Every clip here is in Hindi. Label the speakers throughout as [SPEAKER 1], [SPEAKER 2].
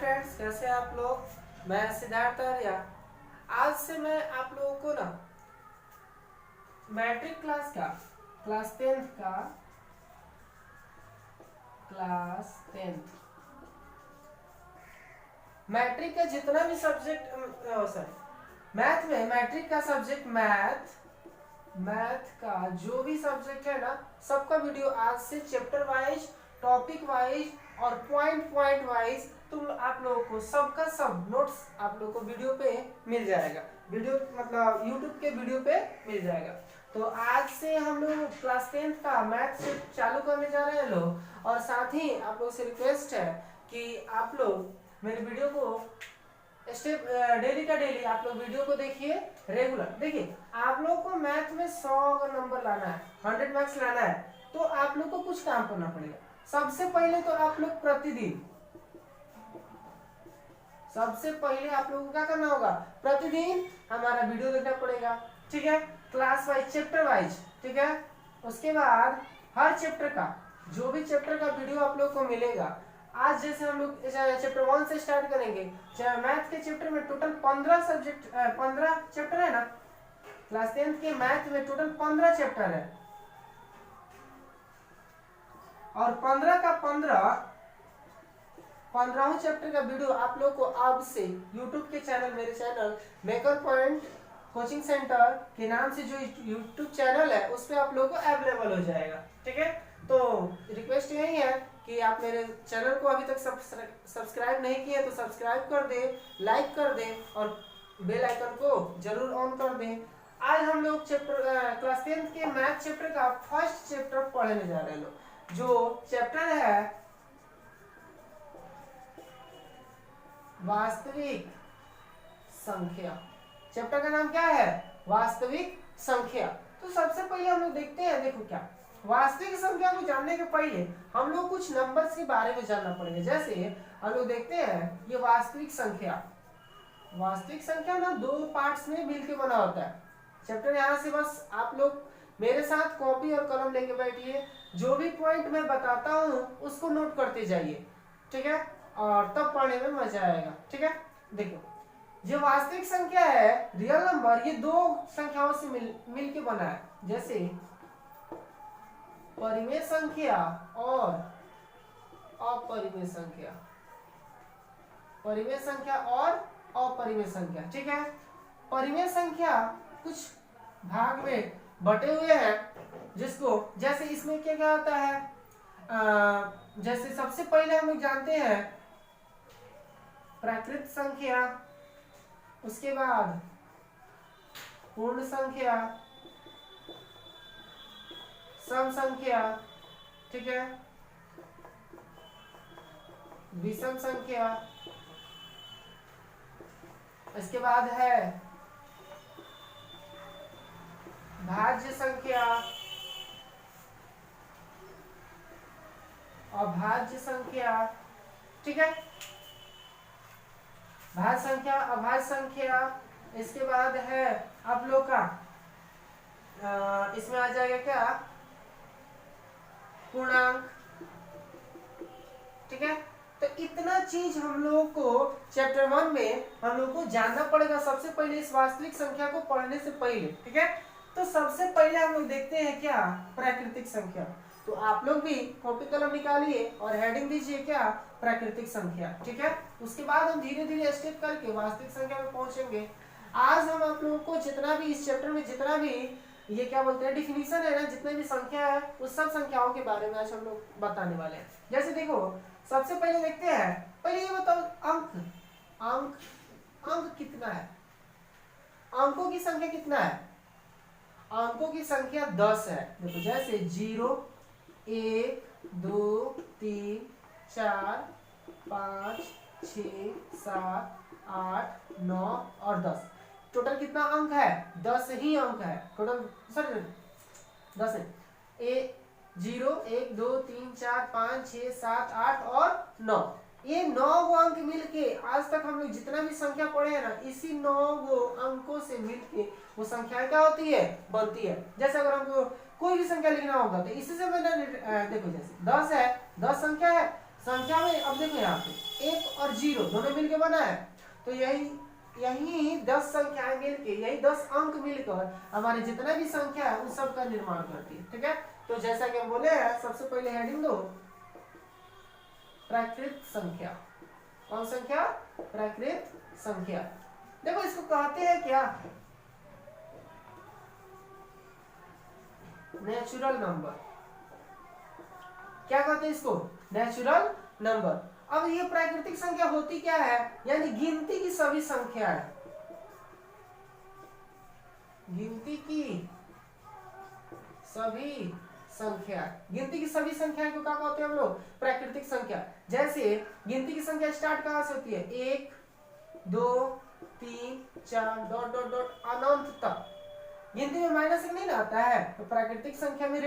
[SPEAKER 1] फ्रेंड्स, कैसे हैं आप लोग। मैं सिद्धार्थ आर्या। आज से मैं आप लोगों को ना मैट्रिक क्लास का क्लास 10 मैट्रिक का जितना भी सब्जेक्ट मैथ में मैट्रिक का सब्जेक्ट मैथ का जो भी सब्जेक्ट है ना, सबका वीडियो आज से चैप्टर वाइज, टॉपिक वाइज और पॉइंट वाइज तुम आप लोगों को सबका सब नोट्स आप लोगों को वीडियो पे मिल जाएगा। वीडियो मतलब यूट्यूब के वीडियो पे मिल जाएगा। तो आज से हम लोग क्लास 10 का मैथ से चालू करने जा रहे हैं लोग। और साथ ही आप लोगों से रिक्वेस्ट है कि आप लोग मेरे वीडियो को स्टेप डेली का डेली आप लोग वीडियो को देखिए, रेगुलर देखिए। आप लोग को मैथ में 100 का नंबर लाना है, 100 मार्क्स लाना है, तो आप लोग को कुछ काम करना पड़ेगा। सबसे पहले तो आप लोग सबसे पहले आप लोगों को क्या करना होगा, प्रतिदिन हमारा वीडियो देखना पड़ेगा, ठीक है, क्लास वाइज, चैप्टर वाइज, ठीक है। उसके बाद हर चैप्टर का जो भी चैप्टर का वीडियो आप लोग को मिलेगा। आज जैसे हम लोग चैप्टर 1 से स्टार्ट करेंगे। मैथ के चैप्टर में टोटल 15 चैप्टर है ना। क्लास 10 के मैथ में टोटल 15 चैप्टर है और 15 चैप्टर का वीडियो आप लोग को अब से यूट्यूब के चैनल, मेरे channel maker point coaching centre के नाम से जो यूट्यूब चैनल है उस पर आप लोग को अवेलेबल हो जाएगा, ठीक है। तो रिक्वेस्ट यही है कि आप मेरे चैनल को अभी तक सब्सक्राइब नहीं किए तो सब्सक्राइब कर दे, लाइक कर दे और बेल आइकन को जरूर ऑन कर दें। आज हम लोग चैप्टर क्लास 10 के मैथ चैप्टर का फर्स्ट चैप्टर पढ़ने जा रहे हैं लोग। जो चैप्टर है वास्तविक संख्या। चैप्टर का नाम क्या है, वास्तविक संख्या। तो सबसे पहले हम लोग देखते हैं, देखो क्या वास्तविक संख्या को जानने के पहले हम लोग कुछ नंबर्स के बारे में जानना पड़ेगा। जैसे हम लोग देखते हैं ये वास्तविक संख्या ना दो पार्ट्स में मिलकर बना होता है। चैप्टर यहाँ से बस आप लोग मेरे साथ कॉपी और कलम लेके बैठिए, जो भी पॉइंट मैं बताता हूँ उसको नोट करते जाइए, ठीक है, और तब पढ़ने में मजा आएगा, ठीक है। देखो जो वास्तविक संख्या है, रियल नंबर, ये दो संख्याओं से मिल के बना है। जैसे परिमेय संख्या और अपरिमेय संख्या, परिमेय संख्या और अपरिमेय संख्या, ठीक है। परिमेय संख्या कुछ भाग में बटे हुए हैं, जिसको जैसे इसमें क्या क्या होता है, जैसे सबसे पहले हम लोग जानते हैं प्राकृत संख्या, उसके बाद पूर्ण संख्या, सम संख्या, ठीक है, विषम संख्या, इसके बाद है भाज्य संख्या, अभाज्य संख्या, ठीक है, भाज्य संख्या, अभाज्य संख्या। इसके बाद है आप लोग का इसमें आ जाएगा क्या, पूर्णांक, ठीक है। तो इतना चीज हम लोगों को चैप्टर 1 में हम लोग को जानना पड़ेगा सबसे पहले इस वास्तविक संख्या को पढ़ने से पहले, ठीक है। तो सबसे पहले हम लोग देखते हैं क्या, प्राकृतिक संख्या। तो आप लोग भी कॉपी कलम निकालिए और हेडिंग दीजिए क्या, प्राकृतिक संख्या, ठीक है। उसके बाद हम धीरे धीरे स्टेप करके वास्तविक संख्या में पहुंचेंगे। आज हम आप लोगों को जितना भी इस चैप्टर में जितना भी ये क्या बोलते हैं डिफिनीशन है ना, जितने भी संख्या है उस सब संख्याओं के बारे में आज हम लोग बताने वाले हैं। जैसे देखो सबसे पहले देखते हैं, पहले ये बताओ अंक कितना है, अंकों की संख्या कितना है। अंकों की संख्या 10 है। देखो जैसे 0 1 2 3 4 5 6 7 8 9 और 10। टोटल कितना अंक है, 10 ही अंक है टोटल, सर 10 है। 0 1 2 3 4 5 6 7 8 और 9, ये 9 गो अंक मिलके आज तक हम लोग जितना भी संख्या पढ़े हैं ना, इसी 9 गो अंकों से मिलके वो संख्या क्या होती है, बनती है। जैसे अगर हमको कोई भी संख्या लिखना होगा तो इसी से मैंने देखो जैसे 10 है, 10 संख्या है, संख्या में अब देखो यहाँ पे 1 और 0 दोनों मिलके बना है, तो यही यही 10 संख्याएं मिलके, यही 10 अंक मिलकर हमारे जितना भी संख्या है उन सब का निर्माण करती है। ठीक है, तो जैसा कि हम बोले हैं, सबसे पहले हेडिंग दो प्राकृत संख्या। कौन संख्या? प्राकृत संख्या। देखो इसको कहते हैं क्या? Natural number. क्या कहते हैं इसको? Natural number. अब ये प्राकृतिक संख्या होती क्या है? यानी गिनती की सभी संख्या है, गिनती की सभी संख्या, गिनती की सभी संख्या को क्या कहते हैं हम लोग? प्राकृतिक संख्या। जैसे गिनती की संख्या स्टार्ट कहां से होती है? 1 2 3 4 डॉट डॉट डॉट अनंत तक। गिनती में माइनस एक नहीं आता है, तो प्राकृतिक संख्या में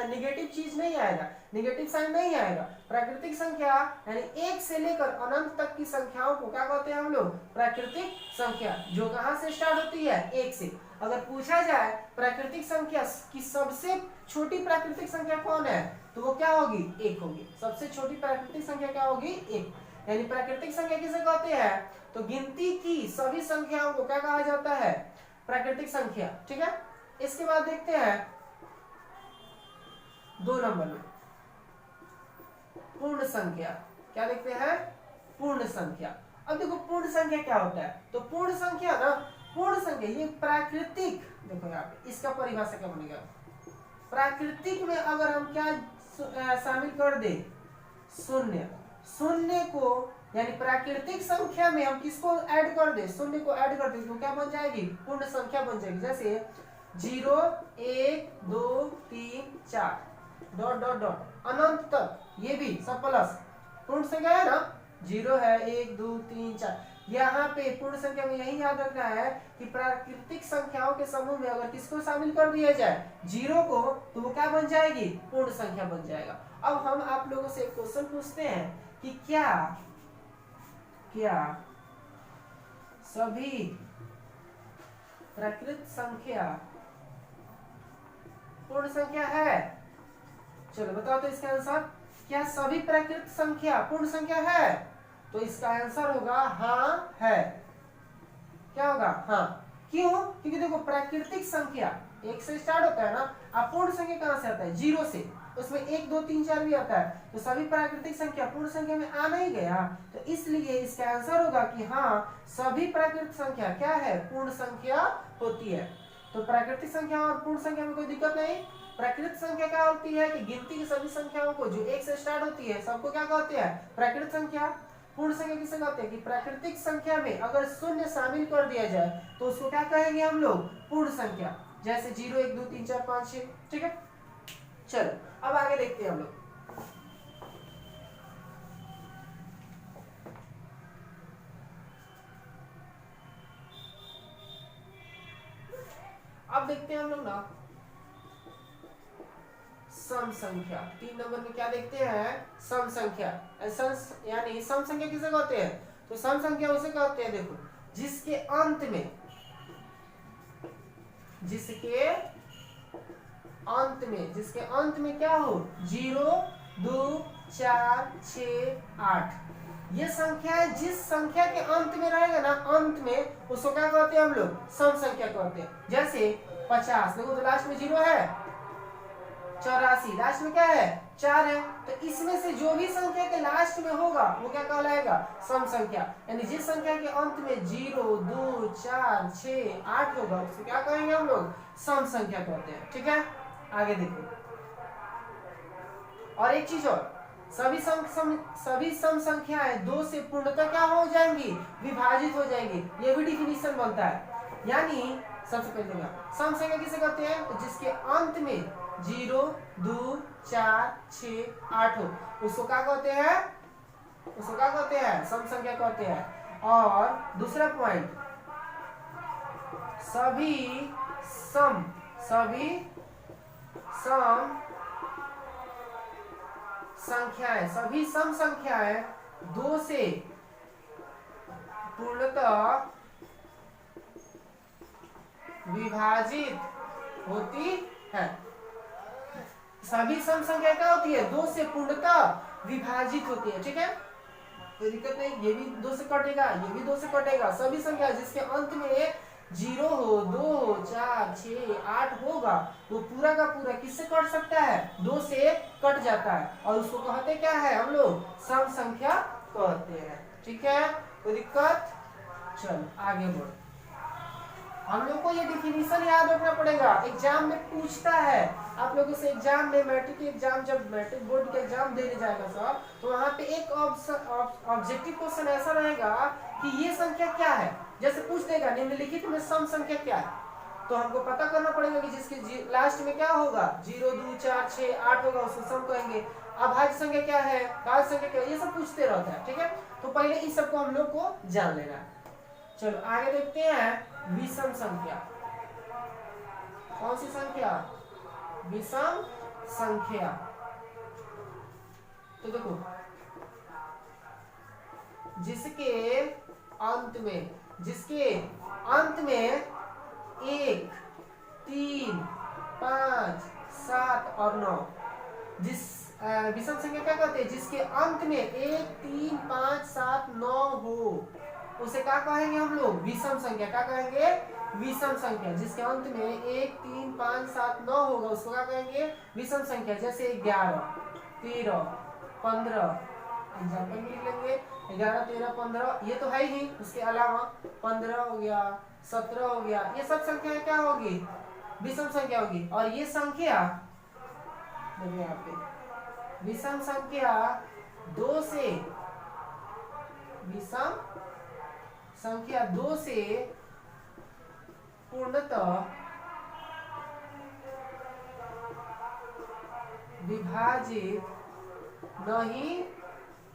[SPEAKER 1] निगेटिव चीज नहीं आएगा, निगेटिव साइन नहीं आएगा। प्राकृतिक संख्या यानी 1 से लेकर अनंत तक की संख्याओं को क्या कहते हैं हम लोग? प्राकृतिक संख्या। जो कहां से स्टार्ट होती है? 1 से। अगर पूछा जाए प्राकृतिक संख्या की सबसे छोटी प्राकृतिक संख्या कौन है, तो वो क्या होगी? 1 होगी। सबसे छोटी प्राकृतिक संख्या क्या होगी? 1। यानी प्राकृतिक संख्या किसे कहते हैं? तो गिनती की सभी संख्याओं को क्या कहा जाता है? प्राकृतिक संख्या। ठीक है, इसके बाद देखते हैं 2 नंबर में पूर्ण संख्या। क्या देखते हैं? पूर्ण संख्या। अब देखो पूर्ण संख्या क्या होता है? तो पूर्ण संख्या ना, पूर्ण संख्या ये प्राकृतिक, देखो यहाँ पे इसका परिभाषा क्या बनेगा? प्राकृतिक में अगर हम क्या शामिल कर दे? शून्य। शून्य को यानी प्राकृतिक संख्या में हम किसको ऐड कर दे? शून्य को ऐड कर दे, तो क्या बन जाएगी? पूर्ण संख्या बन जाएगी। जैसे 0 1 2 3 4 डॉट डॉट डॉट अनंत तक, ये भी सब प्लस पूर्ण संख्या है ना। 0 है, 1 2 3 4। यहाँ पे पूर्ण संख्या में यही याद रखना है कि प्राकृतिक संख्याओं के समूह में अगर किसको शामिल कर दिया जाए? 0 को, तो वो क्या बन जाएगी? पूर्ण संख्या बन जाएगा। अब हम आप लोगों से एक क्वेश्चन पूछते हैं कि क्या सभी प्राकृत संख्या पूर्ण संख्या है? चलो बताओ तो इसका आंसर। क्या सभी प्राकृत संख्या पूर्ण संख्या है? तो इसका आंसर होगा हाँ है। क्या होगा? हाँ। क्यों? क्योंकि देखो प्राकृतिक संख्या 1 से स्टार्ट होता है ना, अब पूर्ण संख्या कहां से आता है? 0 से। उसमें 1 2 3 4 भी आता है, तो सभी प्राकृतिक संख्या पूर्ण संख्या में आ नहीं गया, तो इसलिए इसका आंसर होगा कि हाँ सभी प्राकृतिक संख्या क्या है? पूर्ण संख्या होती है। तो प्राकृतिक संख्या और पूर्ण संख्या में कोई दिक्कत नहीं। प्राकृतिक संख्या क्या होती है कि गिनती की सभी संख्याओं को जो 1 से स्टार्ट होती है सबको क्या कहते हैं? प्राकृतिक संख्या। पूर्ण संख्या किसे कहते हैं? कि प्राकृतिक संख्या में अगर शून्य शामिल कर दिया जाए तो उसको क्या कहेंगे हम लोग? पूर्ण संख्या। जैसे 0 1 2 3 4 5 6। ठीक है, चलो अब आगे देखते हैं हम लोग। अब देखते हैं हम लोग ना सम संख्या। 3 नंबर में क्या देखते हैं? सम संख्या। यानी सम संख्या किसे कहते हैं? तो सम संख्या उसे कहते हैं, देखो जिसके अंत में क्या हो? 0 2 4 6 8। ये संख्या है, जिस संख्या के अंत में रहेगा ना, अंत में, उसको क्या कहते हैं हम लोग? सम संख्या कहते हैं। जैसे 50, देखो तो लास्ट में 0 है। 84, लास्ट में क्या है? 4 है। तो इसमें से जो भी संख्या के लास्ट में होगा वो क्या कहलाएगा? सम संख्या। यानी जिस संख्या के अंत में 0 2 4 6 8 होगा उसको क्या कहेंगे हम लोग? सम संख्या कहते हैं। ठीक है, आगे देखो। और एक चीज और, सभी सम संख्याएं 2 से पूर्णतः क्या हो जाएंगी? विभाजित हो जाएंगी। ये भी डिफिनीशन बनता है। यानी सबसे पहले सम संख्या किसे कहते हैं? तो जिसके अंत में 0 2 4 6 8 हो, उसको क्या कहते हैं? सम संख्या कहते हैं। और दूसरा पॉइंट, सभी सम संख्याएं 2 से पूर्णतः विभाजित होती है। सभी सम संख्या क्या होती है, 2 से पूर्णतः विभाजित होती है। ठीक है, कोई दिक्कत नहीं, ये भी 2 से कटेगा, ये भी 2 से कटेगा। सभी संख्या जिसके अंत में 0 हो, 2 हो, 4, 6, 8 होगा, वो पूरा का पूरा किससे कट सकता है, 2 से कट जाता है, और उसको कहते क्या है हम लोग, सम संख्या कहते हैं। ठीक है, कोई दिक्कत? चल आगे बढ़। हम लोग को ये डिफिनीशन याद रखना पड़ेगा, एग्जाम में पूछता है। आप लोगों से एग्जाम में, मैट्रिक एग्जाम, जब मैट्रिक बोर्ड का एग्जाम देने जाएगा सर, तो वहाँ पे एक ऑब्जेक्टिव क्वेश्चन ऐसा रहेगा कि ये संख्या क्या है, जैसे पूछ देगा निम्नलिखित में सम संख्या क्या है, तो हमको पता करना पड़ेगा कि जिसके लास्ट में क्या होगा, 0, 2, 4, 6, 8 होगा, उसको सम कहेंगे। अभाज्य संख्या क्या है, भाज्य संख्या क्या है, ये सब पूछते रहता है। ठीक है, तो पहले इस सबको हम लोग को जान लेना है। चलो आगे देखते हैं, विषम संख्या। कौन सी संख्या, विषम संख्या। तो देखो, जिसके अंत में 1, 3, 5, 7 और 9, जिस विषम संख्या क्या कहते हैं, जिसके अंत में 1, 3, 5, 7, 9 हो, उसे क्या कहेंगे हम लोग, विषम संख्या। क्या कहेंगे, विषम संख्या। जिसके अंत में 1, 3, 5, 7, 9 होगा, उसको क्या कहेंगे, विषम संख्या। जैसे 11, 13, 15, एग्जाम्पल में लिख लेंगे, 11, 13, 15, ये तो है ही, उसके अलावा 15 हो गया, 17 हो गया, ये सब संख्या क्या होगी, विषम संख्या होगी। और ये संख्या देखिए यहाँ पे, विषम संख्या 2 से, विषम संख्या 2 से पूर्णतः विभाजित नहीं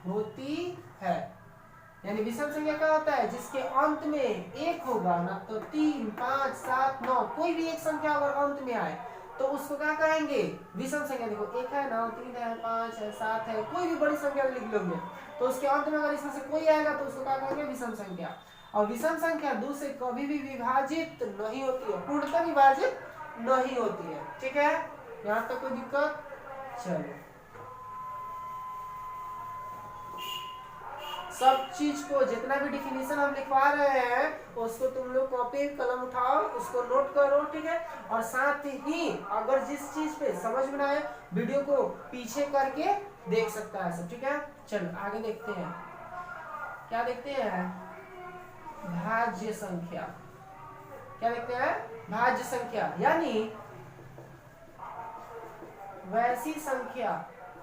[SPEAKER 1] होती है। यानी विषम संख्या क्या होता है, जिसके अंत में 1 होगा ना, तो 3, 5, 7, 9, कोई भी एक संख्या अगर अंत में आए तो उसको क्या कहेंगे, विषम संख्या। देखो 1 है, 9, 3 है, 5 है, 7 है, कोई भी बड़ी संख्या लिख लोगे, तो उसके अंत में अगर इसमें से कोई आएगा तो उसको क्या कहेंगे, विषम संख्या। और विषम संख्या 2 से कभी भी विभाजित नहीं होती है, पूर्णतः विभाजित नहीं होती है। ठीक है, यहाँ तक कोई दिक्कत? चलो, सब चीज को, जितना भी डिफिनीशन हम लिखवा रहे हैं, उसको तुम लोग कॉपी कलम उठाओ, उसको नोट करो। ठीक है, और साथ ही अगर जिस चीज पे समझ में आए, वीडियो को पीछे करके देख सकता है सब। ठीक है, चलो आगे देखते हैं, क्या देखते हैं, भाज्य संख्या। क्या देखते हैं, भाज्य संख्या, यानी वैसी संख्या,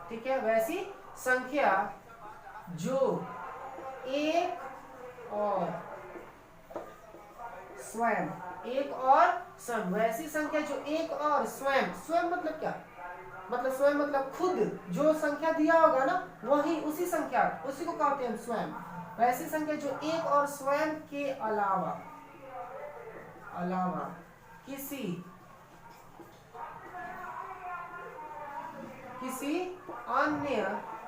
[SPEAKER 1] ठीक है, वैसी संख्या जो एक और स्वयं, वैसी संख्या जो एक और स्वयं, स्वयं मतलब क्या, मतलब स्वयं मतलब खुद, जो संख्या दिया होगा ना, वही उसी संख्या, उसी को कहते हैं स्वयं। वैसी संख्या जो एक और स्वयं के अलावा किसी अन्य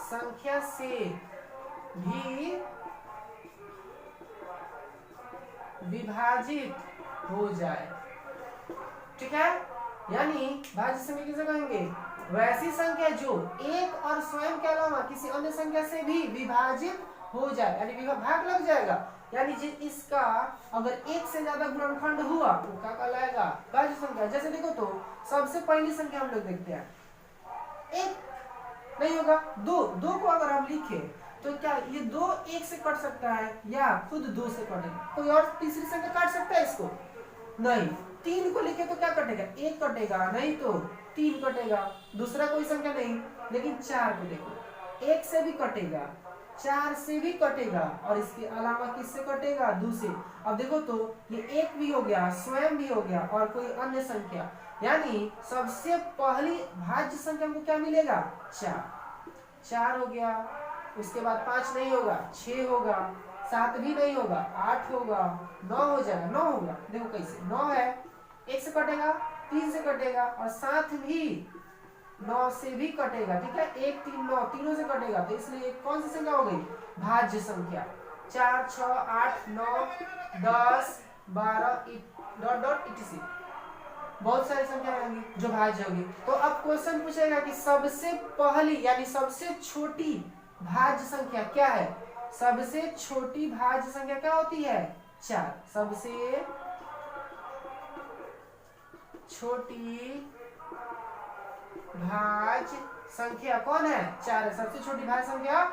[SPEAKER 1] संख्या से भी विभाजित हो जाए। ठीक है, यानी भाज्य संख्या किसे कहेंगे, वैसी संख्या जो एक और स्वयं के अलावा किसी अन्य संख्या से भी विभाजित हो जाए, यानी भाग लग जाएगा। यानी इसका अगर एक से ज्यादा गुणनखंड हुआ तो क्या कहलाएगा, भाज्य संख्या। जैसे देखो तो सबसे पहली संख्या हम लोग देखते हैं, एक नहीं होगा, दो को अगर हम लिखे तो क्या ये 2 1 से कट सकता है, या खुद 2 से कटेगा? कोई और तीसरी संख्या काट सकता है इसको? नहीं। 3 को लिखे तो क्या कटेगा, 1 कटेगा, नहीं तो 3 कटेगा, दूसरा कोई संख्या नहीं। लेकिन 4 को देखो, 1 से भी कटेगा, 4 से भी कटेगा, और इसके अलावा किससे कटेगा, 2 से। अब देखो तो ये 1 भी हो गया, स्वयं भी हो गया, और कोई अन्य संख्या, यानी सबसे पहली भाज्य संख्या को क्या मिलेगा, 4 हो गया। उसके बाद 5 नहीं होगा, 6 होगा, 7 भी नहीं होगा, 8 होगा, 9 हो जाएगा, 9 होगा। देखो कैसे, 9 है, 1 से कटेगा, 3 से कटेगा, और 7 भी 9 से भी कटेगा। ठीक है, 1, 3, 9 तीनों से कटेगा, तो इसलिए कौन सी संख्या हो गई, भाज्य संख्या। 4, 6, 8, 9, 10, 12 etc। बहुत सारी संख्या आएंगी जो भाज्य होगी। तो अब क्वेश्चन पूछेगा कि सबसे पहली यानी सबसे छोटी भाज्य संख्या क्या है। सबसे छोटी भाज्य संख्या क्या होती है, 4। सबसे छोटी भाज्य संख्या कौन है, 4 है। सबसे छोटी भाज्य संख्या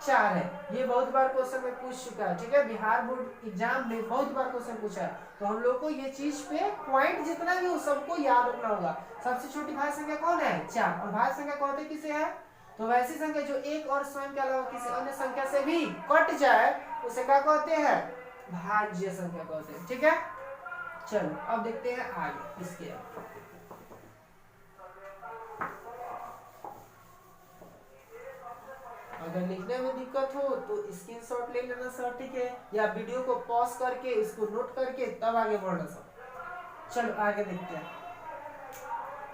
[SPEAKER 1] 4 है। ये बहुत बार क्वेश्चन में पूछ चुका है, ठीक है। बिहार बोर्ड एग्जाम में बहुत बार क्वेश्चन पूछा है, तो हम लोग को ये चीज पे पॉइंट जितना भी हो सबको याद रखना होगा। सबसे छोटी भाज्य संख्या कौन है, 4। और भाज्य संख्या कहते किसे है, तो वैसी संख्या जो एक और स्वयं के अलावा किसी अन्य संख्या से भी कट जाए उसे क्या कहते हैं, भाज्य संख्या कहते हैं, ठीक है। चलो अब देखते हैं आगे इसके। अगर लिखने में दिक्कत हो तो स्क्रीनशॉट ले लेना सर, ठीक है, या वीडियो को पॉज करके इसको नोट करके तब आगे बढ़ना सर। चलो आगे देखते हैं,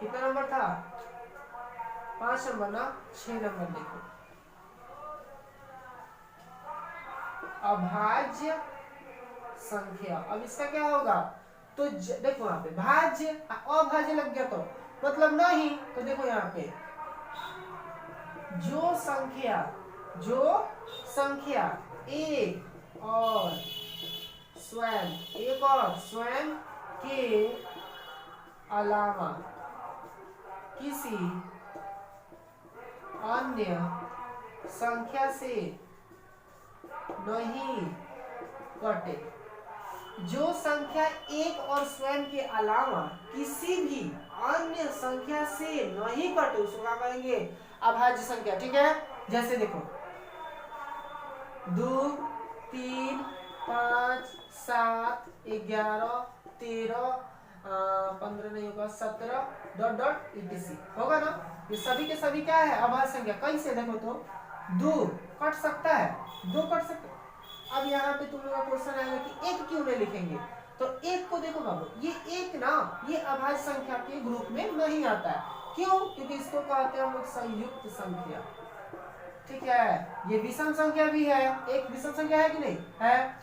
[SPEAKER 1] कितना नंबर था, 5 नंबर ना, 6 नंबर देखो। अभाज्य संख्या, अब इसका क्या होगा, तो देखो यहाँ पे भाज्य अभाज्य लग गया तो मतलब नहीं, तो देखो यहाँ पे जो संख्या एक और स्वयं के अलावा किसी अन्य संख्या से नहीं कटे। जो संख्या एक और स्वयं के अलावा किसी भी अन्य संख्या से नहीं कटे उसको क्या कहेंगे, अभाज्य संख्या, ठीक है। जैसे देखो 2, 3, 5, 7, 11, 13, 15 नहीं होगा, 17 ... etc होगा ना। ये सभी के सभी क्या है, अभाज्य संख्या। कैसे देखो तो 2 कट सकता है, 2 कट सकता है। अब यहाँ पे तुम लोग का क्वेश्चन आएगा कि एक क्यों नहीं लिखेंगे, तो एक को देखो बाबू, ये एक ना ये अभाज्य संख्या के ग्रुप में नहीं आता है। क्यों, क्योंकि इसको कहते हैं हम लोग संयुक्त संख्या, ठीक है। ये विषम संख्या भी है, एक विषम संख्या है कि नहीं है।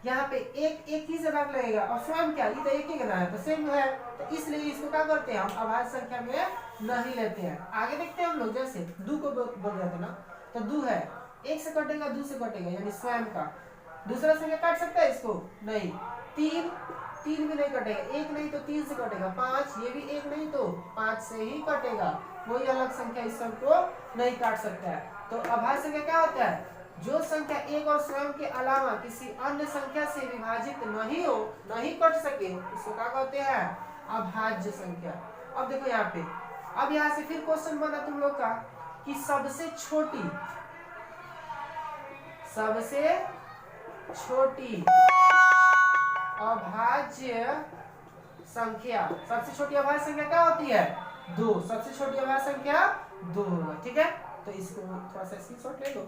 [SPEAKER 1] यहाँ पे एक ही से भाग लगेगा और स्वयं क्या, ये तो एक ही है तो सेम है, तो इसलिए इसको क्या करते हैं हम अभाज्य संख्या में नहीं लेते हैं। आगे देखते हैं हम लोग, जैसे 2 को बोल रहे थे ना, तो 2 है, 1 से कटेगा 2 से कटेगा यानी स्वयं का। दूसरा संख्या काट सकता है इसको, नहीं। 3 भी नहीं कटेगा, 1 नहीं तो 3 से कटेगा। 5 ये भी 1 नहीं तो 5 से ही कटेगा, कोई अलग संख्या इस सबको नहीं काट सकता है। तो अभाज्य संख्या क्या होता है, जो संख्या एक और स्वयं के अलावा किसी अन्य संख्या से विभाजित नहीं कट सके उसको क्या कहते हैं, अभाज्य संख्या। अब देखो यहाँ पे, अब यहाँ से फिर क्वेश्चन बना तुम लोग का कि सबसे छोटी अभाज्य संख्या, सबसे छोटी अभाज्य संख्या क्या होती है, 2। सबसे छोटी अभाज्य संख्या 2 होगा, ठीक है। तो इसको थोड़ा सा स्क्रीनशॉट ले लो।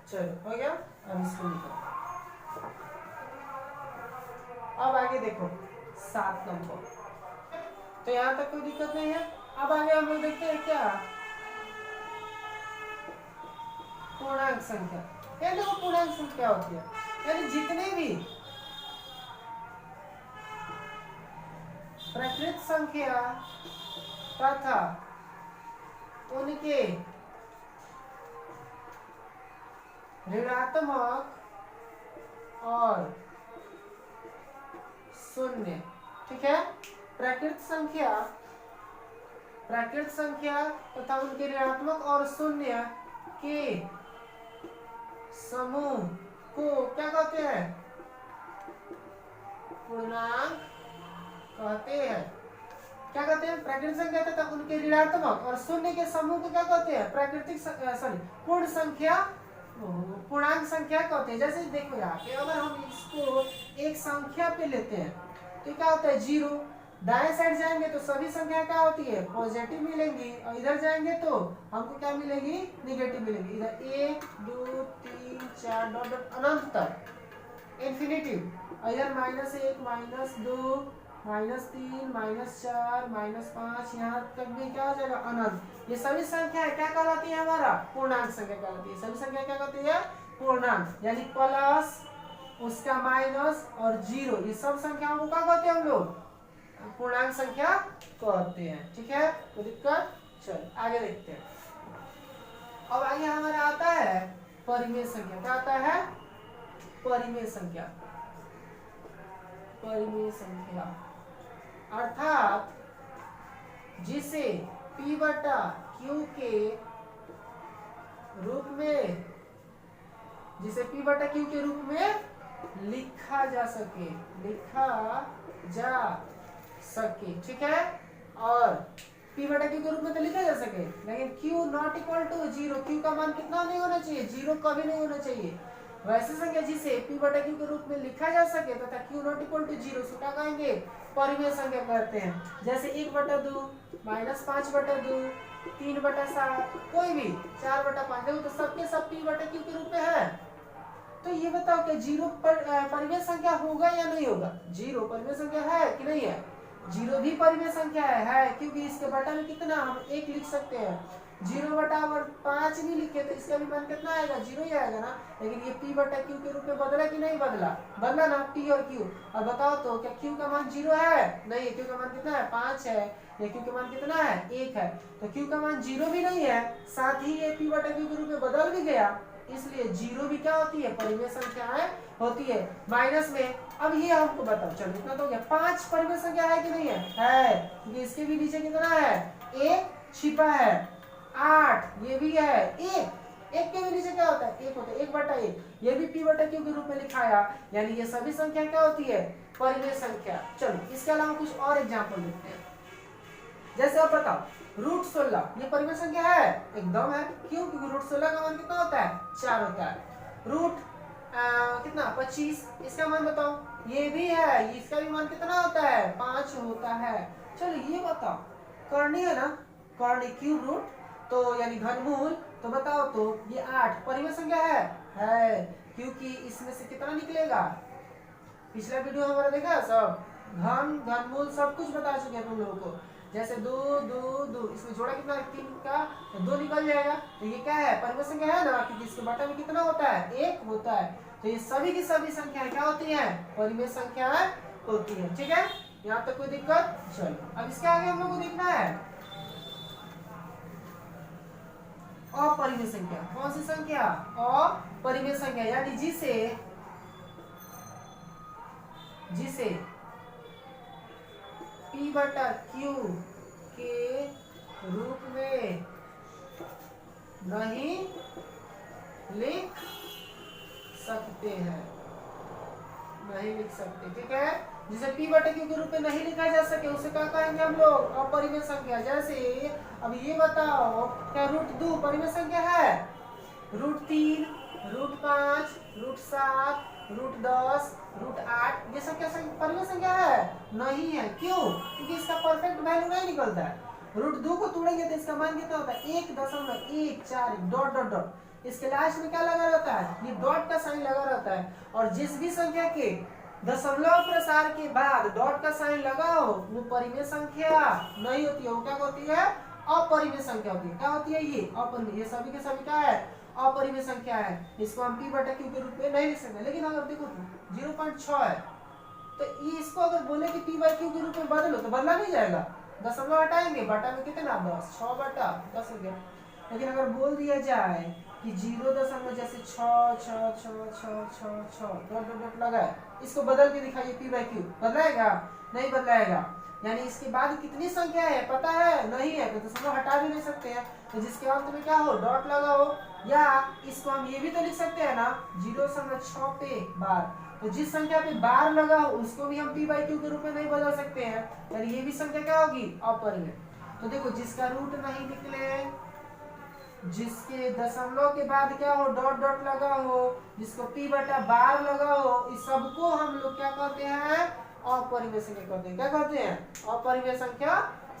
[SPEAKER 1] चलो हो गया, अब इसको निकालो। अब आगे देखो 7 नंबर, तो यहाँ तक कोई दिक्कत नहीं है। अब आगे हम लोग देखते हैं क्या, पूर्णांक संख्या। यानी देखो पूर्णांक संख्या क्या होती है, यानी जितने भी प्रकृत संख्या तथा उनके ऋणात्मक और शून्य, ठीक है। प्राकृत संख्या तथा उनके ऋणात्मक और शून्य के समूह को क्या कहते हैं, पूर्णांक कहते हैं। क्या कहते हैं, प्राकृतिक संख्या तथा उनके ऋणात्मक और शून्य के समूह को क्या कहते हैं, पूर्ण संख्या, पूर्णांक संख्या कहते हैं। जैसे देखो यहाँ पे अगर हम इसको एक संख्या पे लेते हैं तो क्या होता है, 0। दाएं साइड जाएंगे तो सभी संख्या क्या होती है, पॉजिटिव मिलेंगी, और इधर जाएंगे तो हमको क्या मिलेगी, निगेटिव मिलेगी। इधर 1 2 3 4 अनंत तक, इन्फिनिटिव। इधर -1 -2 -3 -4 -5 यहाँ तक भी क्या हो जाएगा अनंत। ये सभी संख्या है क्या कहलाती है हमारा पूर्णांक संख्या कहलाती है। सभी संख्या क्या कहती है पूर्णांक, यानी प्लस उसका माइनस और जीरो, ये सब संख्याओं को क्या कहते हैं हम लोग पूर्णांक संख्या कहते हैं। ठीक है, तो दिक्कत, चल आगे देखते हैं। अब आगे हमारा आता है परिमेय संख्या। क्या आता है परिमेय संख्या। परिमेय संख्या अर्थात जिसे P बटा Q के रूप में, जिसे P बटा Q के रूप में लिखा जा सके, लिखा जा सके। ठीक है, और P बटा Q के रूप में तो लिखा जा सके, लेकिन Q not equal to 0, Q का मान कितना नहीं होना चाहिए 0 कभी नहीं होना चाहिए। वैसे संख्या जिसे P बटा Q के रूप में लिखा जा सके तथा Q नॉट इक्वल टू 0 से क्या कहेंगे परिमेय संख्या कहते हैं। जैसे 1/2 -5/2 3/7 कोई भी 4/5, देखो तो सबके सब P बटा Q के रूप में है। तो ये बताओ कि 0 पर परिमेय संख्या होगा या नहीं होगा। 0 परिमेय संख्या है कि नहीं है, 0 भी परिमेय संख्या है क्योंकि इसके बटा में कितना हम 1 लिख सकते हैं। 0/5 भी लिखे तो इसका भी मान कितना आएगा 0 ही आएगा ना। लेकिन ये P बटा Q के रूप में बदला कि नहीं बदला, बदला ना P और Q। अब बताओ तो क्या Q का मान 0 है, नहीं, Q का मान कितना है 5 है, ये Q का मान कितना है 1 है, तो Q का मान 0 भी नहीं है, साथ ही ये P बटा Q के रूप में बदल भी गया, इसलिए 0 भी क्या होती है परिमेय संख्याएं होती है। माइनस में अब ये हमको बताओ, चलो इतना तो हो गया, 5 परिमेय संख्या है कि नहीं है, क्योंकि इसके भी नीचे कितना है 1 छिपा है। 8 ये भी है, 1 के भी नीचे क्या होता है 1 होता है, 1/1, ये भी P बटा Q के रूप में लिखाया, यानी ये सभी संख्या क्या होती है परिमेय संख्या। चलो इसके अलावा कुछ और एग्जांपल देखते हैं। जैसे आप बताओ √16 ये परिमेय संख्या है, एकदम है, क्यों, क्योंकि √16 का मान कितना होता है 4 होता है। रूट कितना 25, इसका मान बताओ, ये भी है, इसका भी मान कितना होता है 5 होता है। चलो ये बताओ कर्णीय है ना, कर्णीय क्यूब रूट तो यानी घनमूल, तो बताओ तो ये 8 परिमेय संख्या है, क्योंकि इसमें से कितना निकलेगा, पिछला वीडियो हमारा देखा सब घनमूल सब कुछ बता चुके हैं तुम लोगों को। जैसे 2 2 2 इसमें जोड़ा कितना है 3 का, तो 2 निकल जाएगा, तो ये क्या है परिमेय संख्या है ना, क्योंकि इसके बटा में कितना होता है 1 होता है। तो ये सभी की सभी संख्याएं क्या होती हैं परिमेय संख्याएं होती है। ठीक है, यहाँ तक कोई दिक्कत। चलो अब इसके आगे हम लोग को देखना है अपरिमेय संख्या। कौन सी संख्या अपरिमेय संख्या, यानी जिसे P बटा Q के रूप में नहीं लिख सकते हैं, नहीं लिख सकते। ठीक है, जिसे P बटा Q के रूप में नहीं लिखा जा सके उसे क्या कहेंगे हम लोग अपरिमेय संख्या। जैसे अब ये बताओ क्या √2 परिमेय संख्या है, √3 √5 √7 √10 √8 ये सब क्या परिमेय संख्या है नहीं है, क्यों, क्योंकि इसका परफेक्ट वैल्यू नहीं निकलता है। √2 को तोड़ेंगे तो इसका मान कितना होता है 1.14, डॉट डॉट डॉट, इसके लास्ट में क्या लगा रहता है ये डॉट का साइन लगा रहता है, और जिस भी संख्या के दशमलव प्रसार के बाद डॉट का साइन लगा हो वो परिमेय संख्या नहीं होती है, वो क्या होती है अपरिमेय संख्या होती है। क्या होती है ये अपरिमेय, ये सभी के सभी क्या है अपरिमेय संख्या है, इसको हम P बटा Q के रूप में नहीं लिख सकते। लेकिन अगर देखो 0.6 है तो ये इसको अगर बोले कि P बाई Q के रूप में बदलो तो बदला नहीं जाएगा, दशमलव हटाएंगे, बटा में कितना 10, 6/10 हो गया। लेकिन अगर बोल दिया जाए कि 0 जैसे 6 डॉट डॉट डॉट लगाए, इसको बदल के दिखाइए P बाई Q, बदलाएगा नहीं बदलाएगा, यानी इसके बाद कितनी संख्या है पता है नहीं है, तो दशमलव हटा भी नहीं सकते हैं, तो जिसके अंत में क्या हो डॉट लगा हो, या इसको हम ये भी तो लिख सकते हैं ना 0.6 पे बार, तो जिस संख्या पे बार लगा हो उसको भी हम P बाई Q के रूप में नहीं बदल सकते हैं, यानी ये भी संख्या क्या होगी अपरिमेय। तो देखो जिसका रूट नहीं निकले, जिसके दशमलव के बाद क्या हो डॉट डॉट लगा हो, जिसको P बटा बार लगा हो, इस सबको हम लोग क्या कहते हैं अपरिमेय संख्या कहते हैं। क्या कहते हैं अपरिमेय संख्या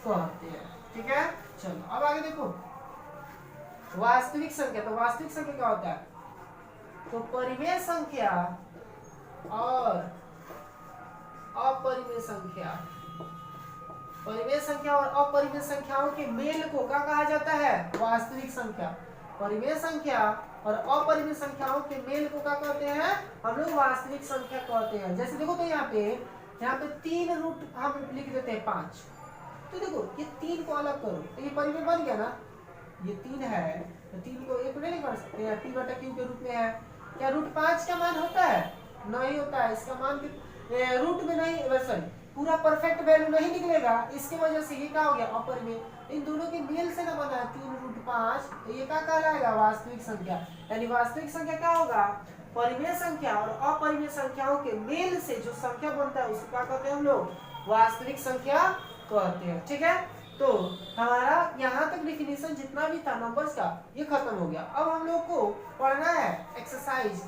[SPEAKER 1] कहते हैं। ठीक है, चलो अब आगे देखो वास्तविक संख्या। तो वास्तविक संख्या क्या होता है, तो परिमेय संख्या और अपरिमेय संख्या। परिमेय संख्या और अपरिमेय संख्याओं के मेल को क्या कहा जाता है? वास्तविक संख्या। परिमेय संख्या और अपरिमेय संख्याओं के मेल को क्या कहते हैं? हम लोग वास्तविक संख्या कहते हैं। जैसे देखो तो यहाँ पे 3 रूट हम लिख देते हैं 5। तो देखो ये 3 को अलग करो तो ये परिमेय बन गया ना। ये 3 है तो 3 को 1 नहीं कर सकते हैं, p/q के रूप में है। क्या रूट 5 का मान होता है? नहीं होता है। इसका मान रूट में नहीं, सॉरी पूरा परफेक्ट वैल्यू नहीं निकलेगा। इसकी वजह से ये क्या हो गया? अपरिमेय। इन दोनों के मेल से ना बना है 3√5, तो ये क्या कहलाएगा? वास्तविक संख्या। यानी वास्तविक संख्या क्या होगा? परिमेय संख्या और अपरिमेय संख्याओं के मेल से जो संख्या बनता है उसको क्या कहते हैं हम लोग? वास्तविक संख्या कहते हैं। ठीक है, तो हमारा यहाँ तक डिफिनेशन जितना भी था नंबर्स का ये खत्म हो गया। अब हम लोग को पढ़ना है एक्सरसाइज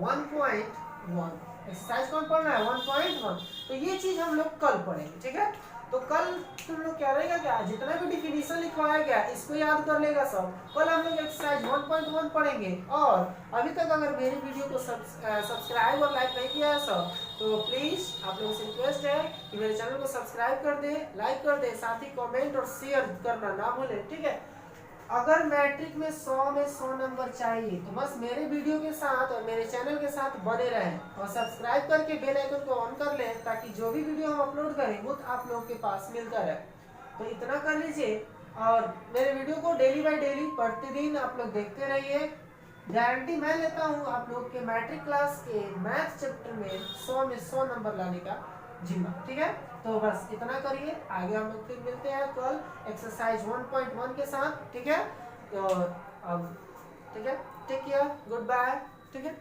[SPEAKER 1] 1.1। एक्सरसाइज कौन पढ़ना है? 1.1। तो ये चीज हम लोग कल पढ़ेंगे। ठीक है, तो कल तुम लोग क्या रहेगा, क्या जितना भी डिफिनेशन लिखवाया गया इसको याद कर लेगा सब। कल हम लोग एक्सरसाइज 1.1 पढ़ेंगे। और अभी तक अगर मेरे वीडियो को सब्सक्राइब और लाइक नहीं किया है सब, तो प्लीज आप लोगों से रिक्वेस्ट है कि मेरे चैनल को सब्सक्राइब कर दे, लाइक कर दे, साथ ही कमेंट और शेयर करना ना भूले। ठीक है, अगर मैट्रिक में 100 में 100 नंबर चाहिए तो बस मेरे वीडियो के साथ और मेरे चैनल के साथ बने रहें और सब्सक्राइब करके बेल आइकन को ऑन कर लें, ताकि जो भी वीडियो हम अपलोड करें वो आप लोगों के पास मिलता रहे। तो इतना कर लीजिए और मेरे वीडियो को डेली बाय डेली प्रतिदिन आप लोग देखते रहिए। गारंटी मैं लेता हूँ आप लोग के मैट्रिक क्लास के मैथ चैप्टर में 100 में 100 नंबर लाने का जिम्मा। ठीक है, तो बस इतना करिए। आगे हम लोग फिर मिलते हैं कल एक्सरसाइज 1.1 के साथ। ठीक है, तो अब ठीक है, टेक केयर, गुड बाय। ठीक है।